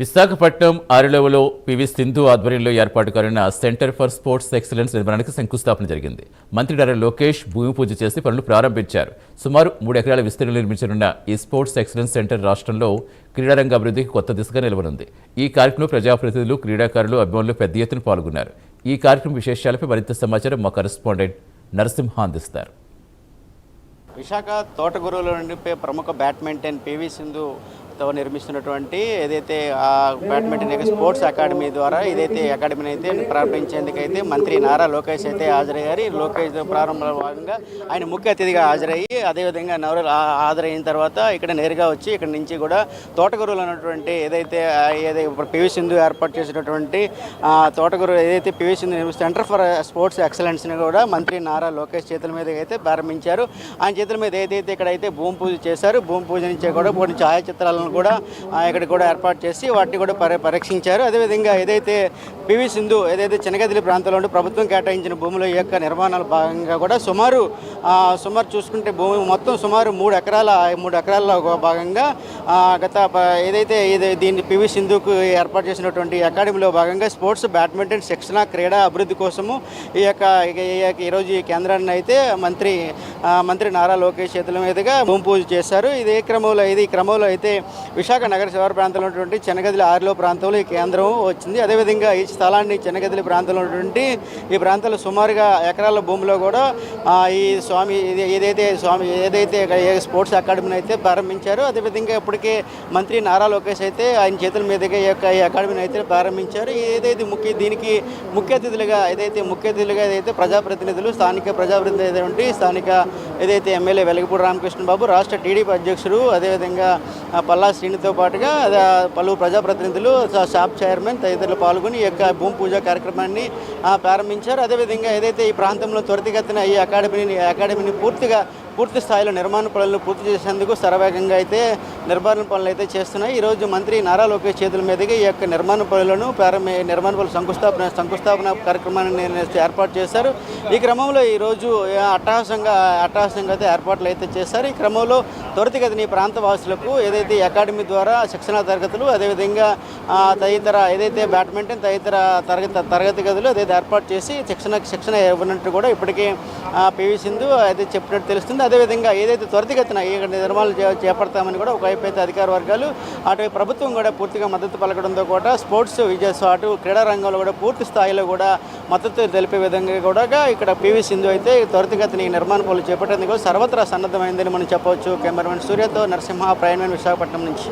Visakhapatnam ఆరులవలో PV Sindhu ఆధ్వర్యంలో ఏర్పాటు కానున్న సెంటర్ ఫర్ స్పోర్ట్స్ ఎక్సలెన్స్ నిర్మాణానికి శంకుస్థాపన జరిగింది. మంత్రి డాక్టర్ లోకేష్ భూమి పూజ చేసి పనులు ప్రారంభించారు. సుమారు 3 ఎకరాల విస్తీర్ణంలో నిర్మించనున్న ఈ స్పోర్ట్స్ ఎక్సలెన్స్ సెంటర్ రాష్ట్రంలో క్రీడారంగ అభివృద్ధికి కొత్త దిశగా నిలవనుంది. ఈ కార్యక్రమంలో ప్రజాప్రతినిధులు, క్రీడాకారులు, అభిమానులు పెద్ద ఎత్తున పాల్గొన్నారు. ఈ కార్యక్రమం విశేషాలపై మరింత సమాచారం మా కరెస్పాండెంట్ నరసింహ అందిస్తారు. విశాఖ తోటగురువులో నుండి ప్రముఖ బ్యాడ్మింటన్ పివి సింధుతో నిర్మిస్తున్నటువంటి ఏదైతే బ్యాడ్మింటన్ స్పోర్ట్స్ అకాడమీ ద్వారా ఏదైతే అకాడమీని అయితే ప్రారంభించేందుకైతే మంత్రి నారా లోకేష్ అయితే హాజరయ్యారు. లోకేష్ ప్రారంభంలో భాగంగా ఆయన ముఖ్య అతిథిగా హాజరయ్యి అదేవిధంగా హాజరైన తర్వాత ఇక్కడ నేరుగా వచ్చి ఇక్కడ నుంచి కూడా తోటగురువులో ఉన్నటువంటి ఏదైతే పివి సింధు ఏర్పాటు చేసినటువంటి తోటగురు ఏదైతే P V Sindhu centre for sports ఎక్సలెన్స్ని కూడా మంత్రి నారా లోకేష్ చేతుల మీద అయితే ప్రారంభించారు. ఆయన చేతుల మీద ఏదైతే ఇక్కడైతే భూమి పూజ చేశారు, భూమి పూజ నుంచే కూడా కొన్ని ఛాయాచిత్రాలను కూడా ఇక్కడ కూడా ఏర్పాటు చేసి వాటిని కూడా పరీక్షించారు. అదేవిధంగా ఏదైతే పివి సింధు ఏదైతే చెనగదిలి ప్రాంతంలో ప్రభుత్వం కేటాయించిన భూముల యొక్క నిర్మాణాల భాగంగా కూడా సుమారు చూసుకుంటే భూమి మొత్తం సుమారు 3 ఎకరాల భాగంగా గత ఏదైతే దీన్ని పివి సింధుకు ఏర్పాటు చేసినటువంటి అకాడమీలో భాగంగా స్పోర్ట్స్ బ్యాడ్మింటన్ శిక్షణ క్రీడా అభివృద్ధి కోసము ఈరోజు ఈ కేంద్రాన్ని అయితే మంత్రి నారా లోకేష్ చేతుల మీదుగా భూమి పూజ చేశారు. ఈ క్రమంలో అయితే విశాఖ నగర శివారు ప్రాంతంలో ఉన్నటువంటి చెనగదిలి ఆరులో ప్రాంతంలో ఈ కేంద్రం వచ్చింది. అదేవిధంగా ఈ స్థలాన్ని చెనగదిలి ప్రాంతంలో ఉన్నటువంటి ఈ ప్రాంతంలో సుమారుగా ఎకరాల భూమిలో కూడా ఈ ఏదైతే స్పోర్ట్స్ అకాడమీని అయితే ప్రారంభించారు. అదేవిధంగా ఇప్పటికే మంత్రి నారా లోకేష్ అయితే ఆయన చేతుల మీదుగా ఈ అకాడమీని అయితే ప్రారంభించారు. ఏదైతే దీనికి ముఖ్య అతిథులుగా ఏదైతే ప్రజాప్రతినిధులు, స్థానిక ఏదైతే ఎమ్మెల్యే వెలగపూడి రామకృష్ణ బాబు, రాష్ట్ర టీడీపీ అధ్యక్షుడు, అదేవిధంగా పల్లా శ్రీనితో పాటుగా పలువురు ప్రజాప్రతినిధులు, షాప్ చైర్మన్ తదితరులు పాల్గొని ఈ యొక్క భూమి పూజ కార్యక్రమాన్ని ప్రారంభించారు. అదేవిధంగా ఏదైతే ఈ ప్రాంతంలో త్వరితగతిన ఈ అకాడమీని పూర్తి స్థాయిలో నిర్మాణ పనులను పూర్తి చేసేందుకు శరవేగంగా అయితే నిర్మాణ పనులు అయితే చేస్తున్నాయి. ఈరోజు మంత్రి నారా లోకేష్ చేతుల మీదుగా ఈ యొక్క నిర్మాణ పనుల శంకుస్థాపన కార్యక్రమాన్ని ఏర్పాటు చేశారు. ఈ క్రమంలో ఈరోజు అట్టహాసంగా అయితే ఏర్పాట్లు అయితే చేశారు. ఈ క్రమంలో త్వరితగతిన ఈ ప్రాంత వాసులకు ఏదైతే అకాడమీ ద్వారా శిక్షణా తరగతులు, అదేవిధంగా తదితర ఏదైతే బ్యాడ్మింటన్ తదితర తరగతి గదులు అదైతే ఏర్పాటు చేసి శిక్షణ ఇవ్వనట్టు కూడా ఇప్పటికే పివి సింధు అయితే చెప్పినట్టు తెలుస్తుంది. అదేవిధంగా ఏదైతే త్వరితగతిన ఈ నిర్మాణాలు చేపడతామని కూడా ఒకవైపు అయితే అధికార వర్గాలు, అటువైపు ప్రభుత్వం కూడా పూర్తిగా మద్దతు పలకడంతో కూడా స్పోర్ట్స్ అటు క్రీడా రంగంలో కూడా పూర్తి స్థాయిలో కూడా మద్దతు తెలిపే విధంగా కూడా ఇక్కడ పివి సింధు అయితే త్వరితగతిన ఈ నిర్మాణ పనులు చేపట్టేందుకు సర్వత్రా సన్నద్ధమైందని మనం చెప్పవచ్చు. కెమెరామెన్ సూర్యతో నరసింహ, ప్రైమ్ విశాఖపట్నం నుంచి.